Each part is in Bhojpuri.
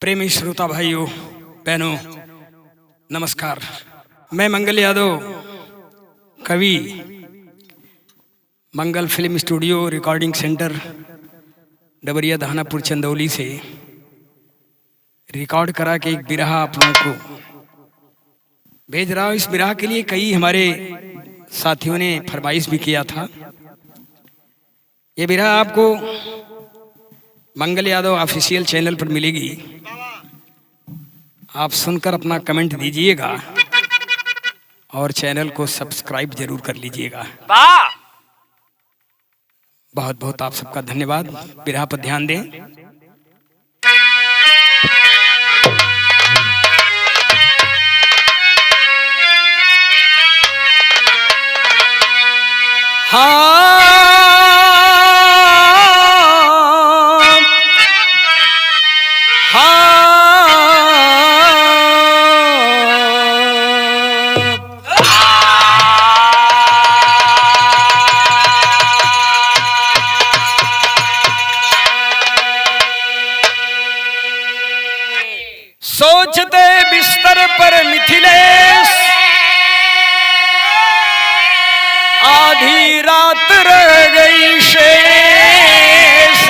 प्रेमी श्रोता भाइयों बहनों नमस्कार। मैं मंगल यादव, कवि, Mangal film studio recording centre Dabariya Dhanapur Chandauli से रिकॉर्ड करा के एक बिरहा आप लोगों को भेज रहा हूँ। इस बिरहा के लिए कई हमारे साथियों ने फरमाइश भी किया था। ये बिरहा आपको मंगल यादव ऑफिशियल चैनल पर मिलेगी। आप सुनकर अपना कमेंट दीजिएगा और चैनल को सब्सक्राइब जरूर कर लीजिएगा। बहुत बहुत आप सबका धन्यवाद। बिरहा पर ध्यान दें। सोचते बिस्तर पर मिथिलेश, आधी रात रह गई शेष।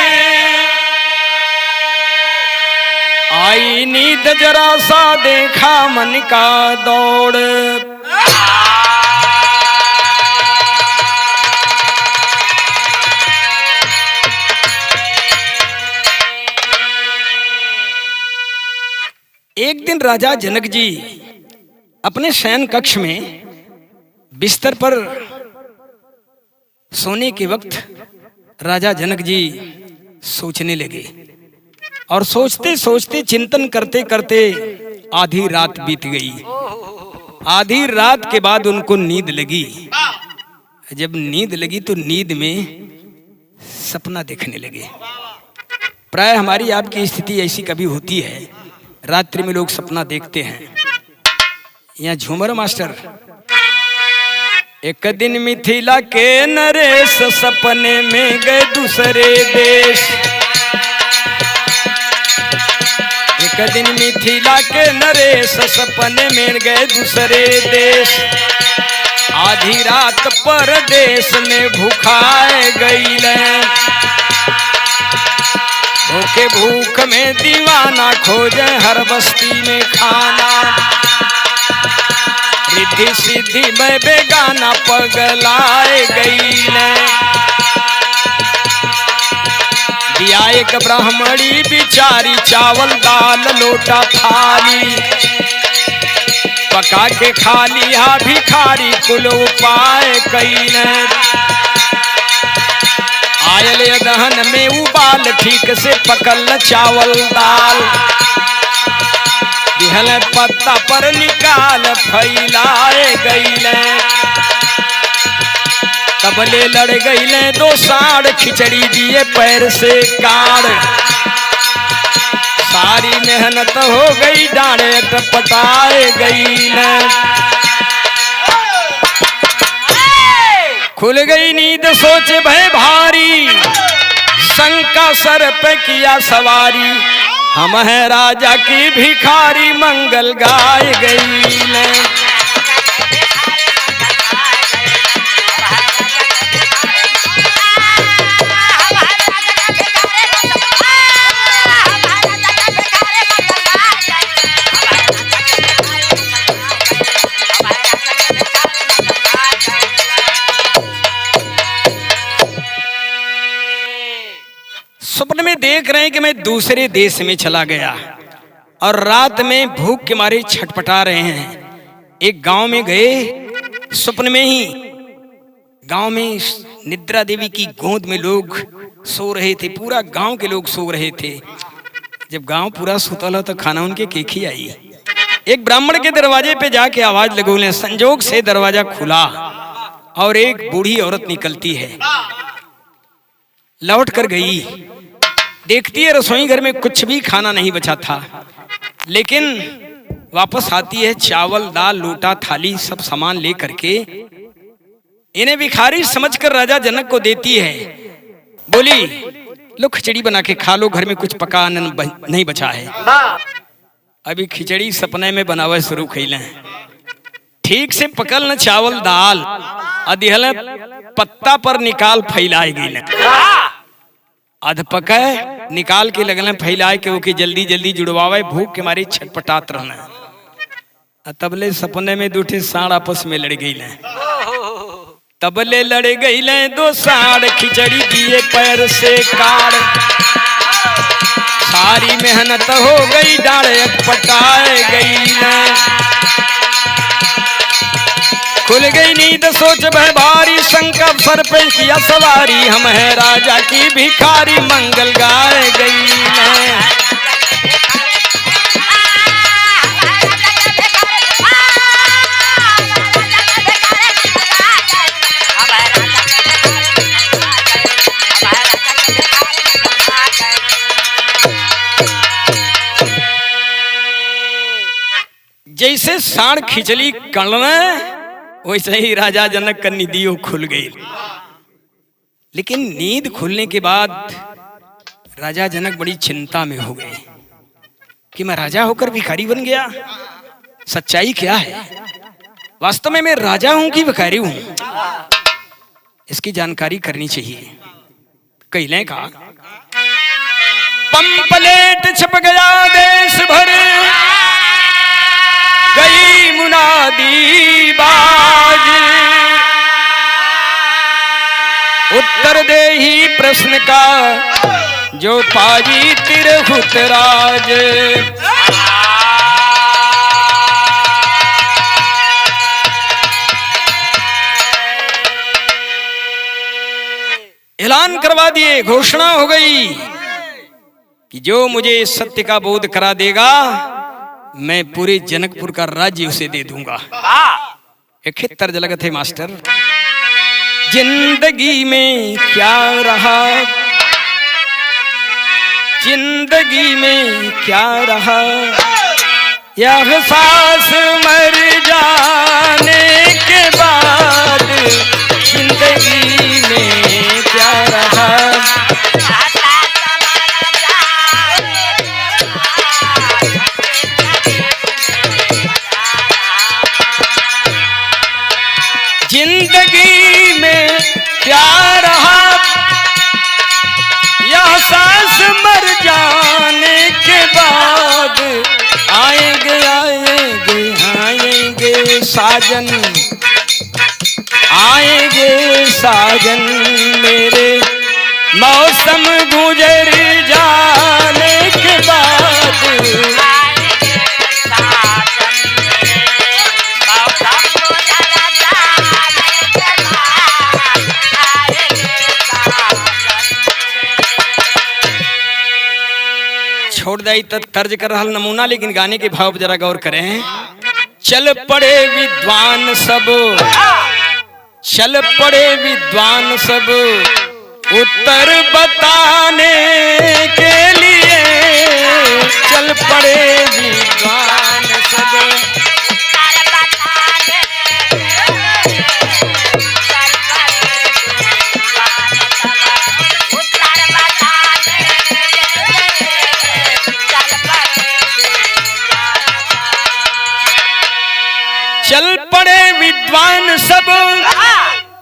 आई नींद जरा सा देखा मन का दौड़, एक दिन राजा जनक जी अपने शयन कक्ष में बिस्तर पर सोने के वक्त राजा जनक जी सोचने लगे और सोचते सोचते चिंतन करते करते आधी रात बीत गई। आधी रात के बाद उनको नींद लगी। जब नींद लगी तो नींद में सपना देखने लगे। प्राय हमारी आपकी स्थिति ऐसी कभी होती है, रात्रि में लोग सपना देखते हैं। यहाँ झूमर मास्टर, एक दिन मिथिला के नरेश सपने में गए दूसरे देश। एक दिन मिथिला के नरेश सपने में गए दूसरे देश। आधी रात परदेश में भूखाए गईले, भूखे भूख में दीवाना खोजे हर बस्ती में खाना। रिद्धि सिद्धि में बेगाना पगलाए गईले। दिया एक ब्राह्मणी बिचारी चावल दाल लोटा थाली, पका के खा लिया भिखारी कुल उपाय कईले। आयल दहन में उबाल ठीक से पकल चावल दाल, दिहल पत्ता पर निकाल फैलाए गईले। तबले लड़ गईले दो साड़, खिचड़ी दिए पैर से काढ़। सारी मेहनत हो गई डाढ़े टपटाए गईले। खुल गई नींद सोचे भय भारी, शंका सर पे किया सवारी। हम हैं राजा की भिखारी मंगल गाय गईले। सपने में देख रहे हैं कि मैं दूसरे देश में चला गया और रात में भूख के मारे छटपटा रहे हैं। एक गांव में गए, सपने में ही गांव में निद्रा देवी की गोद में लोग सो रहे थे। पूरा गांव के लोग सो रहे थे। जब गांव पूरा सुतल हो तो खाना उनके केखी आई। एक ब्राह्मण के दरवाजे पे जाके आवाज लगोले। संजोग से दरवाजा खुला और एक बूढ़ी औरत निकलती है। लौट कर गई, देखती है रसोई घर में कुछ भी खाना नहीं बचा था, लेकिन वापस आती है चावल दाल लोटा थाली सब सामान ले करके। इन्हें भिखारी समझकर राजा जनक को देती है। बोली लो खिचड़ी बना के खा लो, घर में कुछ पका नहीं बचा है। अभी खिचड़ी सपने में बनावे शुरू कैले, ठीक से पकल न चावल दाल अधहल पत्ता पर निकाल फैलाए गई, अध पके निकाल के लगल फैलाए के ओके जल्दी जल्दी जुड़वावे, भूख के मारी छटपटात रहना। तबले सपने में दूठे साड़ आपस में लड़ गई, तबले लड़ गई दो साड़, खिचड़ी दिए पैर से काट, सारी मेहनत हो गई डाल पटाए गई, खुल गई नींद सोच बह भारी, शंकर सर पे किया सवारी, हम है राजा की भिखारी, मंगल गाए गई। जैसे साड़ खिचली कड़ना वैसे ही राजा जनक का नींदियों खुल गई, लेकिन नींद खुलने के बाद राजा जनक बड़ी चिंता में हो गए कि मैं राजा होकर भिखारी बन गया। सच्चाई क्या है, वास्तव में मैं राजा हूं कि भिखारी हूं, इसकी जानकारी करनी चाहिए। कहले का पंपलेट छप गया देश भर, गई मुनादी बाज, उत्तर दे ही प्रश्न का जो पाजी तिरहुत राज। ऐलान करवा दिए, घोषणा हो गई कि जो मुझे सत्य का बोध करा देगा मैं पूरे जनकपुर का राज्य उसे दे दूंगा। एक तर्ज लगा थे मास्टर, जिंदगी में क्या रहा, जिंदगी में क्या रहा, यह सांस मर जाने के बाद, जिंदगी में क्या रहा। जिंदगी में क्या रहा, यह सांस मर जाने के बाद, आएंगे आएंगे आएंगे साजन, आएंगे साजन मेरे, मौसम गुजर जाने के बाद। छोड़ दाई तर्ज कर रहा नमूना, लेकिन गाने के भाव जरा गौर करें। चल पड़े विद्वान सब, चल पड़े विद्वान सब, उत्तर बताने के लिए, चल पड़े विद्वान सब। चल पड़े विद्वान सब,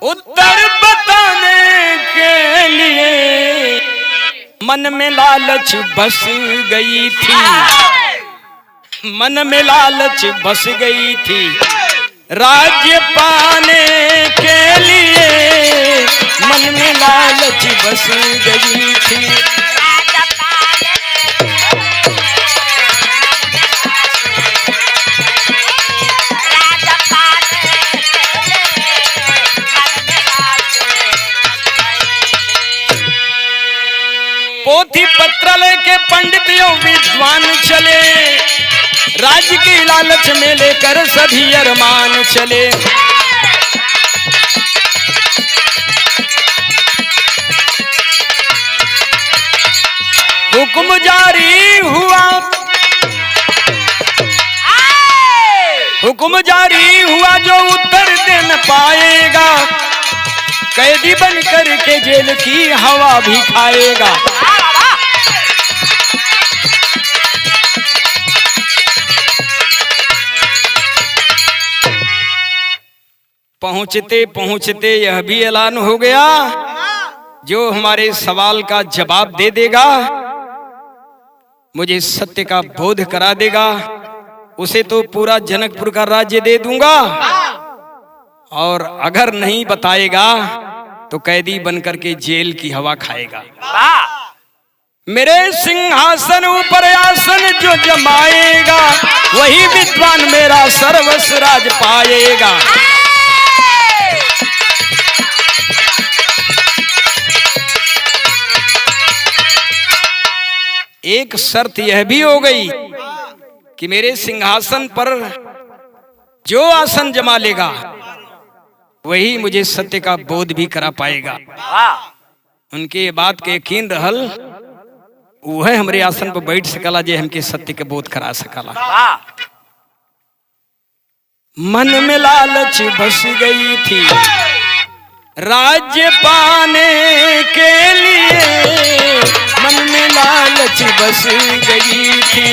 उत्तर बताने के लिए, मन में लालच बस गई थी, मन में लालच बस गई थी, राज्य पाने के लिए, मन में लालच बस गई थी। पोथी पत्र लेके पंडितियों विद्वान चले, राज्य की लालच में लेकर सभी अरमान चले। हुक्म जारी हुआ, हुक्म जारी हुआ, जो उत्तर दे न पाएगा कैदी बन करके जेल की हवा भी खाएगा। पहुंचते पहुंचते यह भी ऐलान हो गया, जो हमारे सवाल का जवाब दे देगा, मुझे सत्य का बोध करा देगा, उसे तो पूरा जनकपुर का राज्य दे दूंगा, और अगर नहीं बताएगा तो कैदी बनकर के जेल की हवा खाएगा। मेरे सिंहासन ऊपर आसन जो जमाएगा, वही विद्वान मेरा सर्वस्व राज पाएगा। एक शर्त यह भी हो गई कि मेरे सिंहासन पर जो आसन जमा लेगा, वही मुझे सत्य का बोध भी करा पाएगा। उनके बात के यकीन रहल, वह हमारे आसन पर बैठ सकला, जे हमके सत्य के बोध करा सकला। मन में लालच बस गई थी राज्य पाने के लिए, मन में लालच बस गई थी।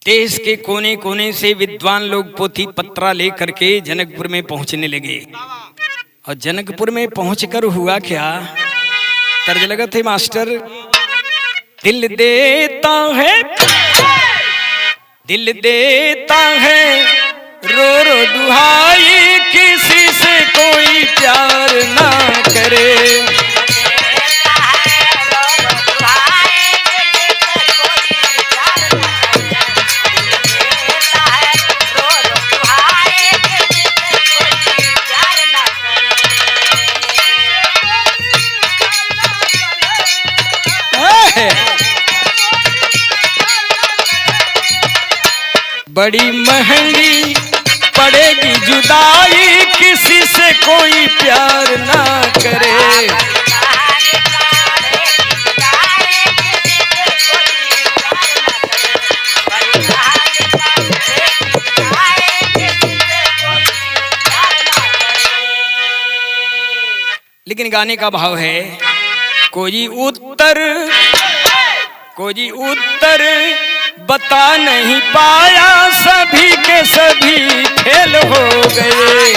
देश के कोने कोने से विद्वान लोग पोथी पत्रा लेकर के जनकपुर में पहुंचने लगे। और जनकपुर में पहुंचकर हुआ क्या, तर्ज लगा थे मास्टर। दिल देता है, दिल देता है रो रो दुहाई, किसी से कोई प्यार ना करे। बड़ी महंगी पड़ेगी जुदाई, किसी से कोई प्यार ना करे। लेकिन गाने का भाव है, कोई उत्तर बता नहीं पाया, सभी के सभी फेल हो गए।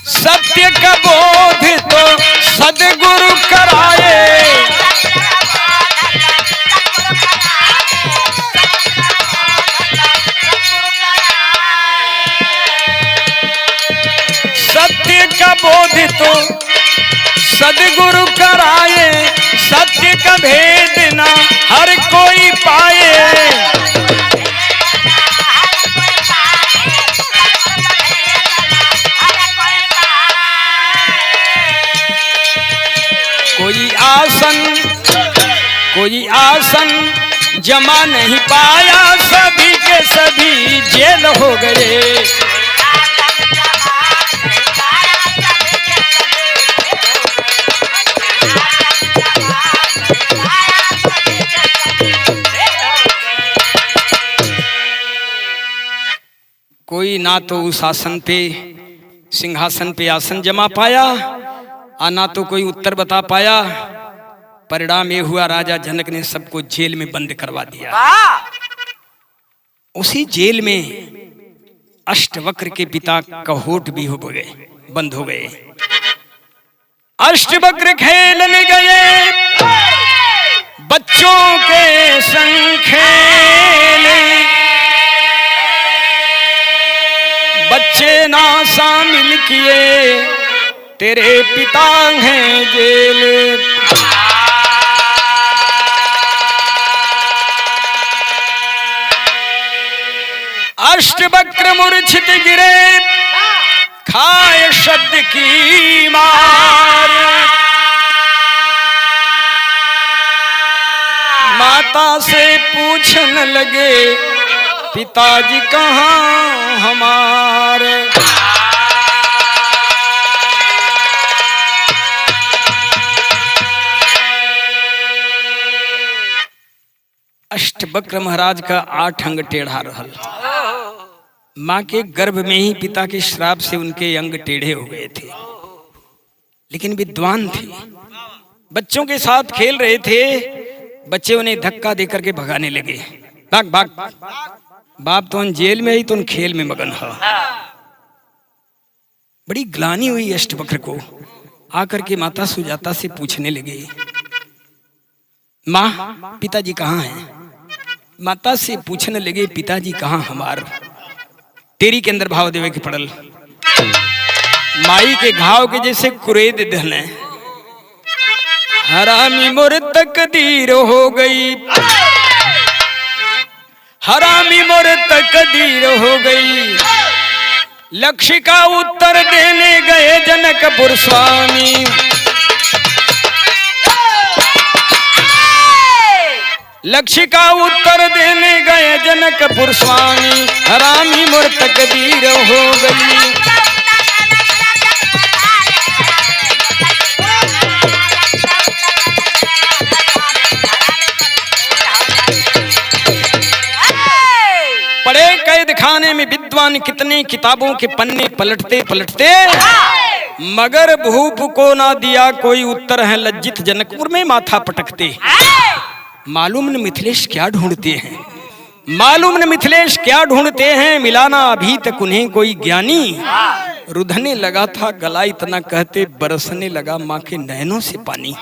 सत्य का बोध तो सद्गुरु कराए, का बोध तो सद्गुरु कराए, सत्य का भेद ना हर कोई पाए। कोई आसन जमा नहीं पाया, सभी के सभी जेल हो गए। कोई ना तो उस आसन पे, सिंहासन पे आसन जमा पाया, और ना तो कोई उत्तर बता पाया। परिणाम ये हुआ, राजा जनक ने सबको जेल में बंद करवा दिया। उसी जेल में अष्टवक्र के पिता कहोट भी हो गए, बंद हो गए। अष्टवक्र खेलने गए बच्चों के संग खेले, बच्चे ना शामिल किए, तेरे पिता हैं जेल। अष्टवक्र मूर्छित गिरे, खाए शब्द की मार। माता से पूछने लगे पिताजी कहाँ हमारे। अष्टवक्र महाराज का 8 अंग टेढ़ा रहल। माँ के गर्भ में ही पिता के श्राप से उनके अंग टेढ़े हो गए थे, लेकिन विद्वान थे। बच्चों के साथ खेल रहे थे, बच्चे उन्हें धक्का देकर के भगाने लगे, भाग भाग। बाप तो जेल में ही, तो खेल में मगन है। बड़ी ग्लानि हुई अष्टवक्र को। आकर के माता सुजाता से पूछने लगे, माँ पिताजी कहाँ हैं? माता से पूछने लगे पिताजी कहाँ हमार। तेरी के अंदर भाव देवे के पड़ल। माई के घाव के जैसे कुरेद दहने। हरामी मोर तकदीर हो गई, हरामी मोर तकदीर हो गई। लक्ष्य का उत्तर देने गए जनकपुर स्वामी। लक्ष्य का उत्तर देने गए जनकपुर स्वामी। हरामी मोर तकदीर हो गई। पड़े कैद खाने में विद्वान कितने किताबों के पन्ने पलटते पलटते, मगर भूप को ना दिया कोई उत्तर है। लज्जित जनकपुर में माथा पटकते। मालूम न मिथिलेश क्या ढूंढते हैं, मालूम न मिथिलेश क्या ढूंढते हैं। मिलाना अभी तक उन्हें कोई ज्ञानी। रुधने लगा था गला, इतना कहते बरसने लगा माँ के नैनों से पानी।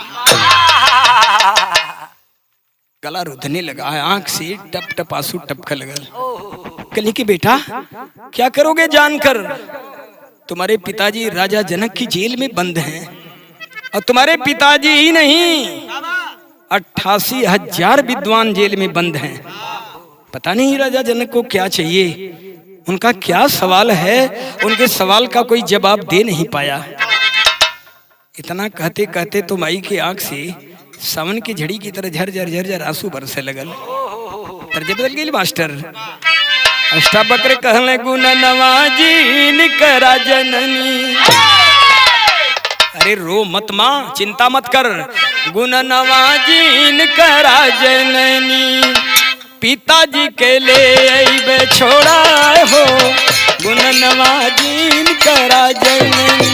गला रुधने लगा, आंख से टप टप आंसू टपकने लगा। कली की बेटा क्या करोगे जानकर? तुम्हारे पिताजी राजा जनक की जेल में बंद हैं, और तुम्हारे पिताजी ही नहीं 88,000 विद्वान जेल में बंद हैं। पता नहीं राजा जनक को क्या चाहिए, उनका क्या सवाल है। उनके सवाल का कोई जवाब दे नहीं पाया। इतना कहते कहते तो माई की आंख से सावन की झड़ी की तरह झरझर झरझर आंसू बरसे लगल। तर्ज बदल गई मास्टर। अष्टवक्र कहले गुण नवाजी निकरा जननी। अरे रो मत माँ, चिंता मत कर। गुण नवाजी करा जननी। पिताजी के ले अइबे छोड़ा हो। गुण नवाजी करा जननी।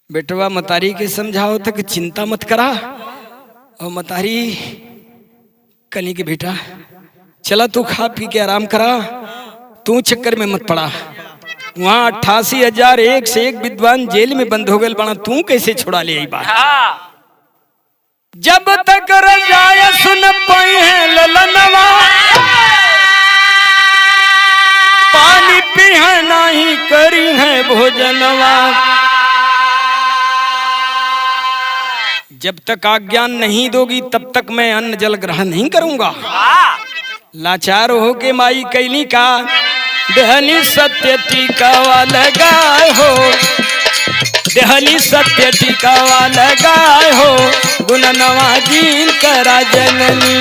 बेटवा मतारी के समझाओ तक चिंता मत करा। और मतारी कली के बेटा चला तू खा पी के आराम करा, तू चक्कर में मत पड़ा। वहाँ 88,000 एक से एक विद्वान जेल में बंद हो गए बना, तू कैसे छुड़ा ले आई बात। जब तक रजाया सुन पाई है ललनवा, पानी पीहा नहीं करी है भोजनवा। जब तक आज्ञा नहीं दोगी तब तक मैं अन्न जल ग्रहण नहीं करूंगा। लाचार हो के माई कैली का देहली सत्य टीकावा लगाए हो। देहली सत्य टीकावा लगाए हो। गुण नवाजी करा जननी।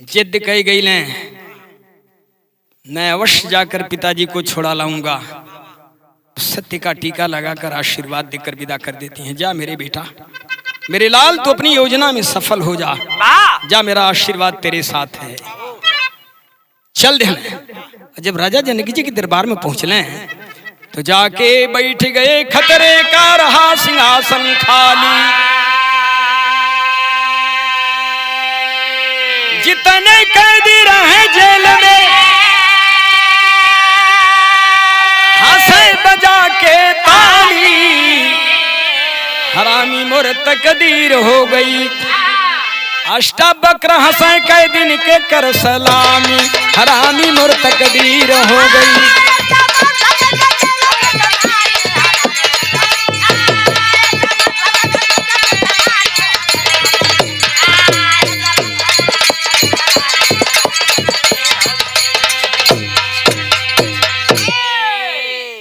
जिद कही गई ले, मैं अवश्य जाकर पिताजी को छुड़ा लाऊंगा। सत्य का टीका लगाकर आशीर्वाद देकर विदा कर देती हैं। जा मेरे बेटा, मेरे लाल तू अपनी योजना में सफल हो जा, जा मेरा आशीर्वाद तेरे साथ है। चल दे। जब राजा जनक जी के दरबार में पहुंचले तो जाके बैठ गए, खतरे का रहा सिंहासन खाली। जितने कैदी रहे जेल में हंसे बजा के ताली। हरामी मोर तकदीर हो गई, अष्टवक्र हंसे कैदी के कर सलामी। हरामी मोर तकदीर हो गई।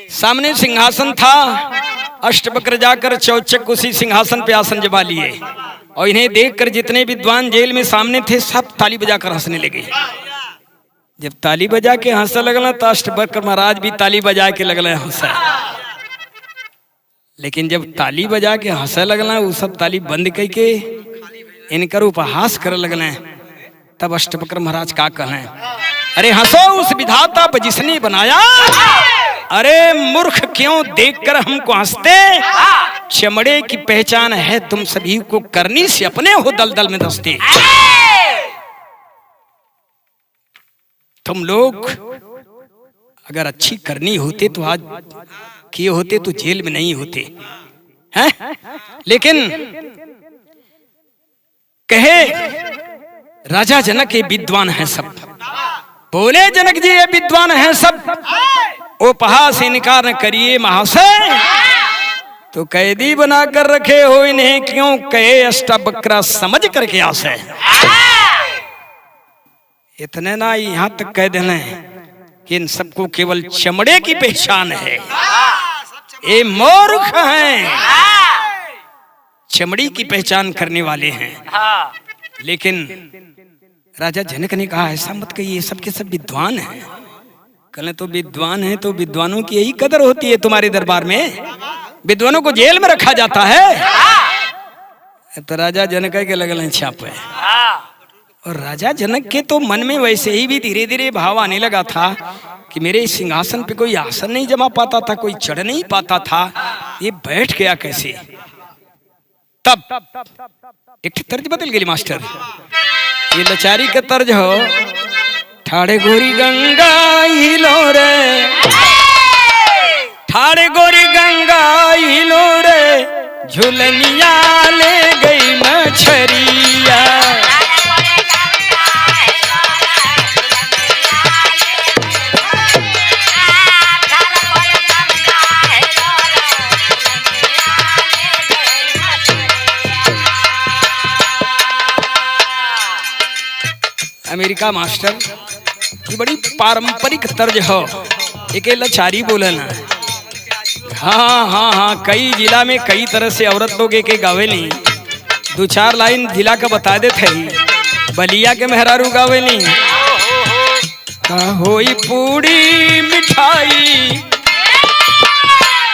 सामने सिंहासन था, अष्टवक्र जाकर चौचक उसी सिंहासन पे आसन जमा लिए और इन्हें देखकर जितने विद्वान जेल में सामने थे सब ताली बजाकर हंसने लगे। जब ताली बजा के हंसा लगला तो अष्टवक्र महाराज भी ताली बजा के लगला हंसा। लेकिन जब ताली बजा के हंसा लगला वो सब ताली बंद करके इनकर उपहास कर लगले, तब अष्टवक्र महाराज का कहले, अरे हंसो उस विधाता पर जिसने बनाया। अरे मूर्ख क्यों देखकर हमको हंसते, चमड़े की पहचान है तुम सभी को, करनी से अपने हो दलदल में धंसते। तुम लोग अगर अच्छी करनी होते तो आज किए होते तो जेल में नहीं होते हैं। लेकिन कहे राजा जनक ये विद्वान हैं सब, बोले जनक जी ये विद्वान हैं सब, उपहास से इनकार न करिए महाशय। तो कैदी बनाकर रखे हो इन्हें क्यों कहे अष्टवक्र समझ करके आसे। इतने ना यहाँ तक कह देना कि इन सबको केवल चमड़े की पहचान है, ये मूर्ख हैं, चमड़ी की पहचान करने वाले हैं। लेकिन राजा जनक ने कहा ऐसा मत कहिए, सब के सब विद्वान हैं। कहले तो विद्वान है तो विद्वानों की यही कदर होती है तुम्हारे दरबार में, विद्वानों को जेल में रखा जाता है। तो राजा जनक के लगल छाप है। और राजा जनक के तो मन में वैसे ही भी धीरे धीरे भाव आने लगा था कि मेरे सिंहासन पे कोई आसन नहीं जमा पाता था, कोई चढ़ नहीं पाता था, ये बैठ गया कैसे। तब एक तर्ज बदल गई मास्टर, ये लाचारी का तर्ज हो, ठाड़े गोरी गंगा हिलो रे, ठाड़े गोरी गंगा हिलो रे, झुलनिया ले गई मछरिया। अमेरिका मास्टर की बड़ी पारंपरिक तर्ज हो, एक लाचारी बोले ना। हाँ हाँ हाँ, कई जिला में कई तरह से औरत लोग एक गावे नहीं, दो चार लाइन जिला का बता देते ही। बलिया के मेहरारू गावे नहीं, का होई पूड़ी मिठाई,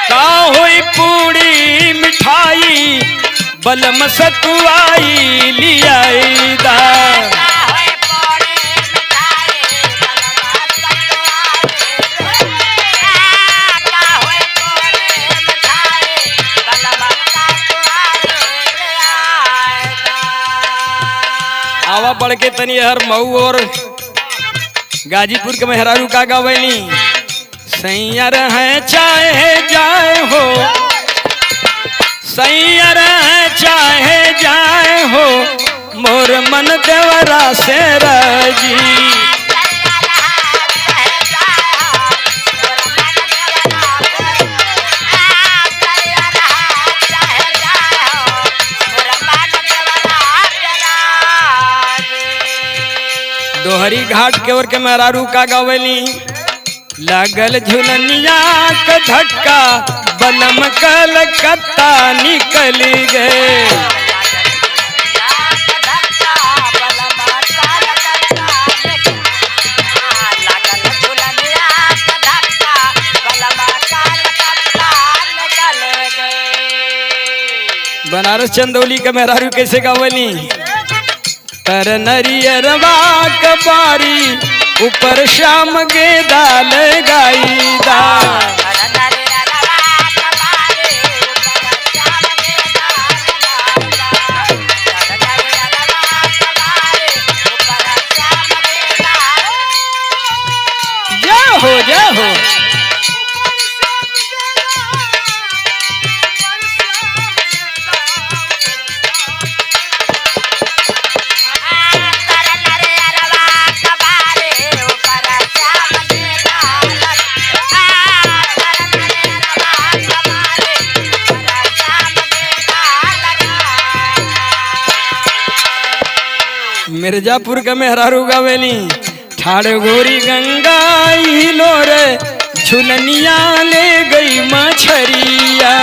का होई पूड़ी मिठाई, बलम सतुआई लियाई दा। आवा बढ़ के तनी हर मऊ और गाजीपुर के मेहरारू का गावैली, सैयर है चाहे जाए हो, सैयर है चाहे जाए हो, मोर मन देवरा से राजी। दोहरी घाट के ओर के मेहरारू का गावली, लागल झुलनिया का धक्का, बलम कलकत्ता निकल गए। बनारस चंदौली का मेहरारू कैसे गावली? तर नरियरवा कबारी ऊपर शाम गेदा लगाई दा। जय हो मिर्जापुर का मेहरारू गावेली। ठाड़ गोरी गंगा हिलो रे झुलनिया ले गई मछरिया।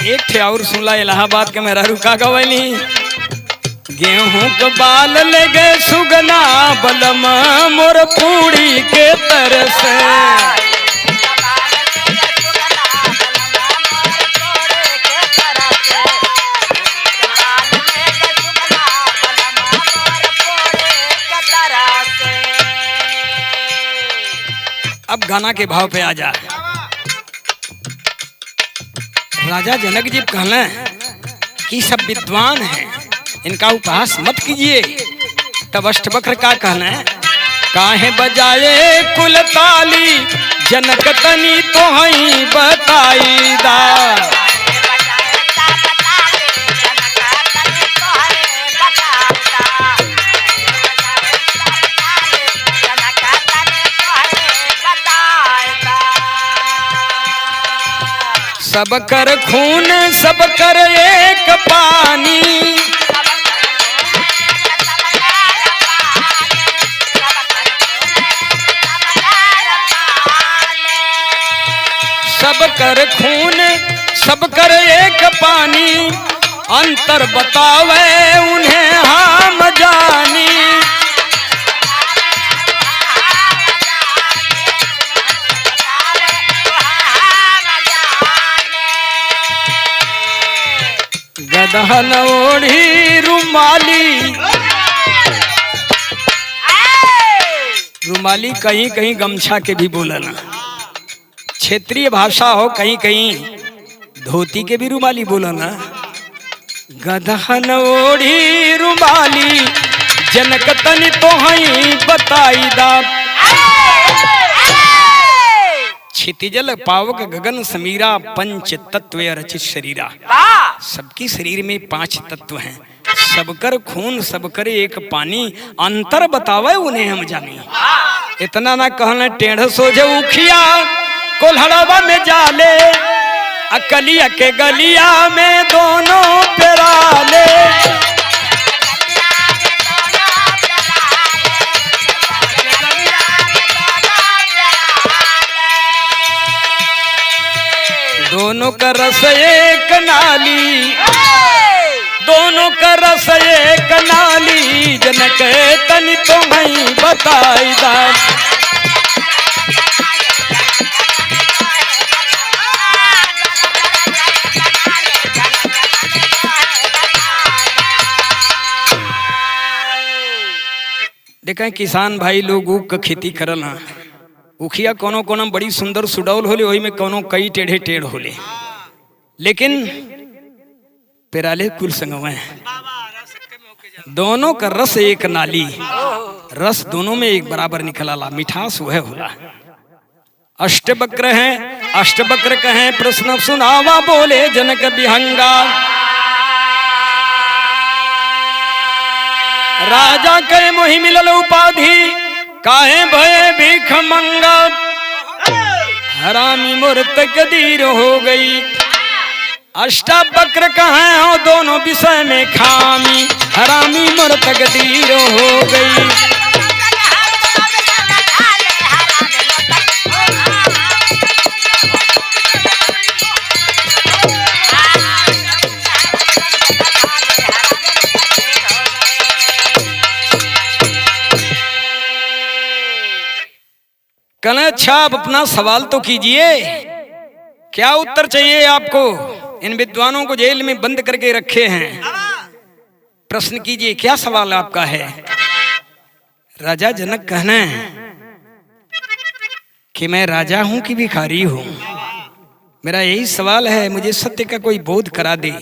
एक थे और सुनला इलाहाबाद के मेहरारू का गवैली। गेहूं के बाल ले गए सुगना बलमा मोर पूड़ी के तरस। अब गाना के भाव पे आ जा। राजा जनक जी कहले कि सब विद्वान हैं, इनका उपहास मत कीजिए। तब अष्टवक्र का कहना है, काहे बजाए कुल ताली जनक तनी तो हई बताई दा। सब कर खून सब कर एक पानी, सब कर खून सब कर एक पानी, अंतर बतावे उन्हें हम जानी। गदहन ओढ़ी रुमाली, रुमाली कहीं कहीं गमछा के भी बोलना। क्षेत्रीय भाषा हो, कहीं कहीं धोती के भी रुमाली बोलना। गदहन ओढ़ी रुमाली जनक तनी तो हई बताई दा। क्षितिजल पावक गगन समीरा पंच तत्व रचित शरीरा। सबकी शरीर में 5 तत्व हैं, सबकर खून सबकर एक पानी, अंतर बतावे उन्हें हम जानी। इतना ना कहना टेढ़ सोझे उखिया कोल्हड़वा में जाले, अकलिया के गलिया में दोनों पेराले। दोनों का रस एक नाली, दोनों का रस एक नाली, जनक तनी तो हई बताई दा। देखा किसान भाई लोग ऊख का खेती करल हैं। उखिया कोनो कोनो बड़ी सुंदर सुडौल होले, वही में कोनो कई टेढ़े टेढ़ होले, लेकिन पेराले कुल संगवे। दोनों का रस एक नाली, रस दोनों में एक बराबर निकला, मिठास वह होला। अष्टवक्र हैं, अष्टवक्र कहें प्रश्न सुनावा, बोले जनक विहंगा। राजा के मोहि मिलल उपाधि, काहे भय भीख मंगा। हरामी मोर तकदीर हो गई, अष्टवक्र कहें हो दोनों विषय में खामी। हरामी मोर तकदीर हो गई। कहना अच्छा आप अपना सवाल तो कीजिए, क्या उत्तर चाहिए आपको? इन विद्वानों को जेल में बंद करके रखे हैं, प्रश्न कीजिए, क्या सवाल आपका है? राजा जनक कहना है कि मैं राजा हूं कि भिखारी हूं, मेरा यही सवाल है, मुझे सत्य का कोई बोध करा दे।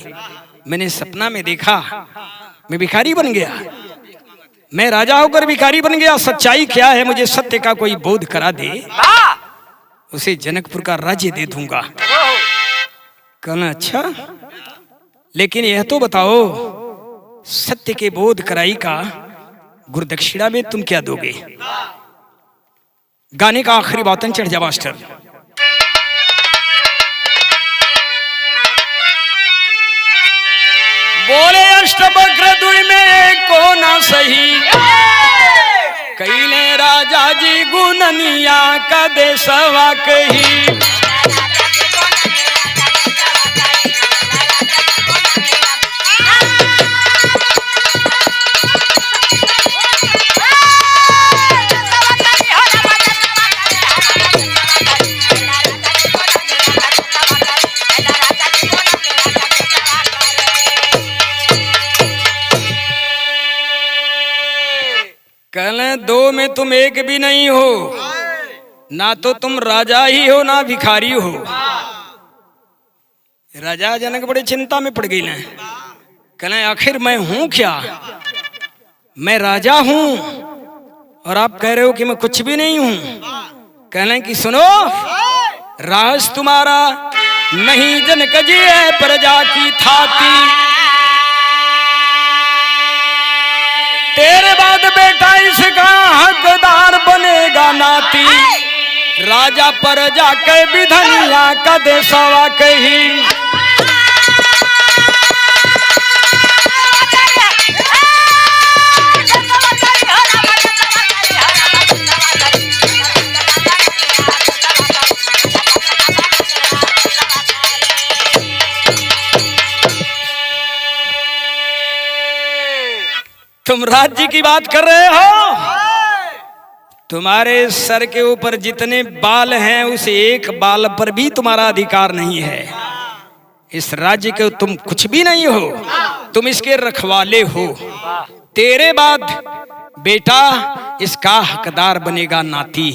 मैंने सपना में देखा मैं भिखारी बन गया, मैं राजा होकर भिखारी बन गया, सच्चाई क्या है? मुझे सत्य का कोई बोध करा दे, उसे जनकपुर का राज्य दे दूंगा। कहना अच्छा, लेकिन यह तो बताओ सत्य के बोध कराई का गुरुदक्षिणा में तुम क्या दोगे? गाने का आखिरी बातन चढ़ जा मास्टर। बोले अष्टवक्र दुई में को ना सही, कैले राजा जी गुननिया का देसवा कही। कहले दो में तुम एक भी नहीं हो, ना तो तुम राजा ही हो ना भिखारी हो। राजा जनक बड़े चिंता में पड़ गई ना, कहले आखिर मैं हूं क्या? मैं राजा हूं और आप कह रहे हो कि मैं कुछ भी नहीं हूं। कहले कि सुनो, राज तुम्हारा नहीं जनक जी है प्रजा की थाती, तेरे बाद बेटा इसका हकदार बनेगा नाती, राजा पर जाके विधनिया का देसवा कही। तुम राज्य की बात कर रहे हो? तुम्हारे सर के ऊपर जितने बाल हैं उस एक बाल पर भी तुम्हारा अधिकार नहीं है। इस राज्य के तुम कुछ भी नहीं हो, तुम इसके रखवाले हो। तेरे बाद बेटा इसका हकदार बनेगा नाती,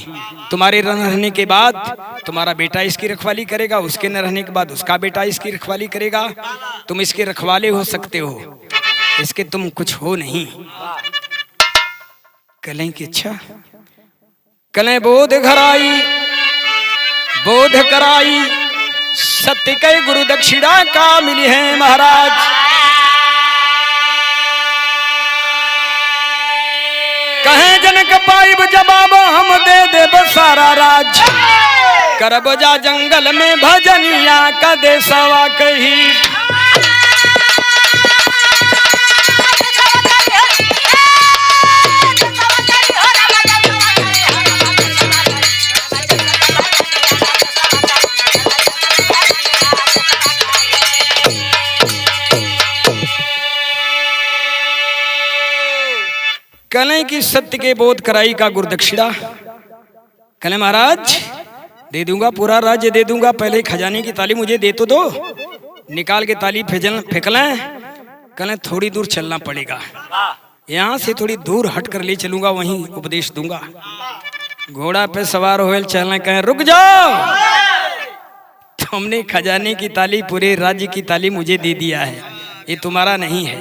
तुम्हारे न रहने के बाद तुम्हारा बेटा इसकी रखवाली करेगा, उसके न रहने के बाद उसका बेटा इसकी रखवाली करेगा। तुम इसके रखवाले हो सकते हो, इसके तुम कुछ हो नहीं। कलें कि अच्छा, कलें बोध घराई बोध कराई, सत्य के गुरु दक्षिणा का मिली है महाराज। कहे जनक पाइब जवाब हम दे दे सारा राज, करब जा जंगल में भजनिया का देसवा कही। कहले कि सत्य के बोध कराई का गुरुदक्षिणा। कहले महाराज दे दूंगा, पूरा राज्य दे दूंगा, पहले खजाने की ताली मुझे दे तो दो। निकाल के ताली फेंक लें। कहले थोड़ी दूर चलना पड़ेगा, यहाँ से थोड़ी दूर हट कर ले चलूंगा, वहीं उपदेश दूंगा। घोड़ा पे सवार हो चलना, कहें रुक जाओ, तुमने खजाने की ताली पूरे राज्य की ताली मुझे दे दिया है, ये तुम्हारा नहीं है।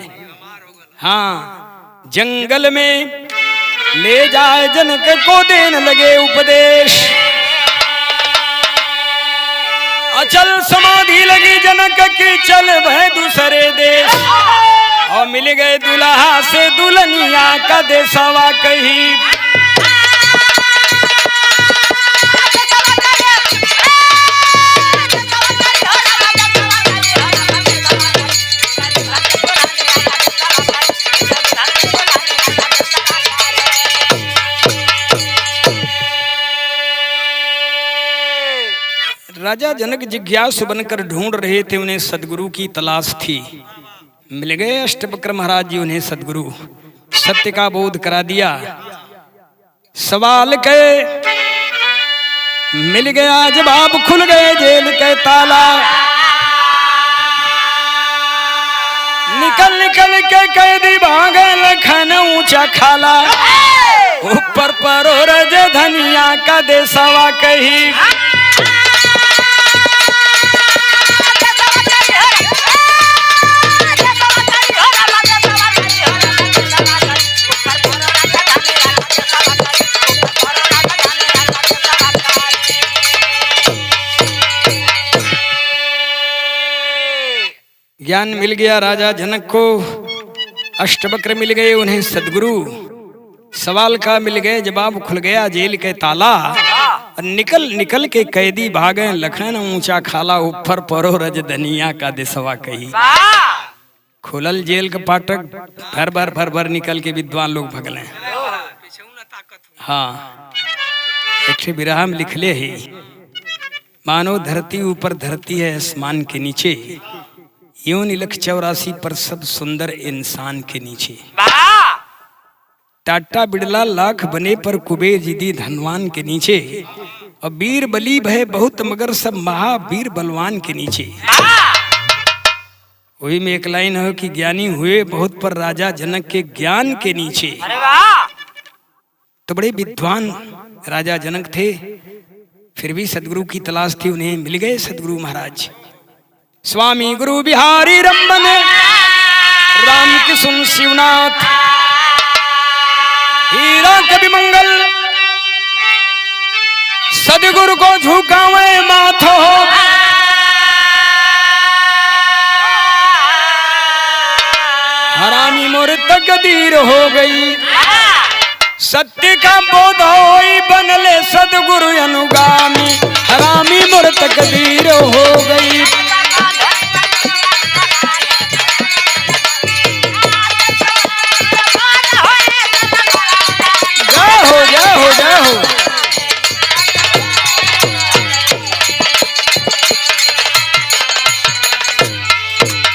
हाँ, जंगल में ले जाए जनक को देने लगे उपदेश, अचल समाधि लगी जनक की, चल भय दूसरे देश। और मिल गए दुल्हा से दुल्हनिया का देसवा कही। राजा जनक जिज्ञासु बनकर ढूंढ रहे थे, उन्हें सदगुरु की तलाश थी। मिल गए अष्टवक्र महाराज जी, उन्हें सदगुरु सत्य का बोध करा दिया। सवाल के मिल गया जवाब, खुल गए जेल के ताला। निकल निकल के कैदी भागे लखन ऊंचा खाला। ऊपर परो रज धनिया का देसवा कही। ज्ञान मिल गया राजा जनक को, अष्टवक्र मिल गए उन्हें सदगुरु, सवाल का मिल गए जवाब, खुल गया जेल के ताला। निकल निकल के कैदी भागे लखन ऊंचा खाला। ऊपर परो रज धनिया का देसवा कही। खुलल जेल का फाटक, भर भर निकल के विद्वान लोग भगले। हाँ, एक बिरहा में लिखले ही, मानो धरती ऊपर धरती है आसमान के नीचे, यूं निलख 84 पर सब सुंदर इंसान के नीचे। टाटा बिड़ला लाख बने पर कुबेर जिदी धनवान के नीचे, और वीर बली भय बहुत मगर सब महावीर बलवान के नीचे। वही में एक लाइन है कि ज्ञानी हुए बहुत पर राजा जनक के ज्ञान के नीचे। तो बड़े विद्वान राजा जनक थे, फिर भी सदगुरु की तलाश थी, उन्हें मिल गए सदगुरु महाराज स्वामी गुरु बिहारी रमन राम किशुन शिवनाथ। हीरा कवि मंगल सदगुरु को झुकावे माथो। हरामी मोर तकदीर हो गई, सत्य का बोध होई बनले सदगुरु अनुगामी। हरामी मोर तकदीर हो गई।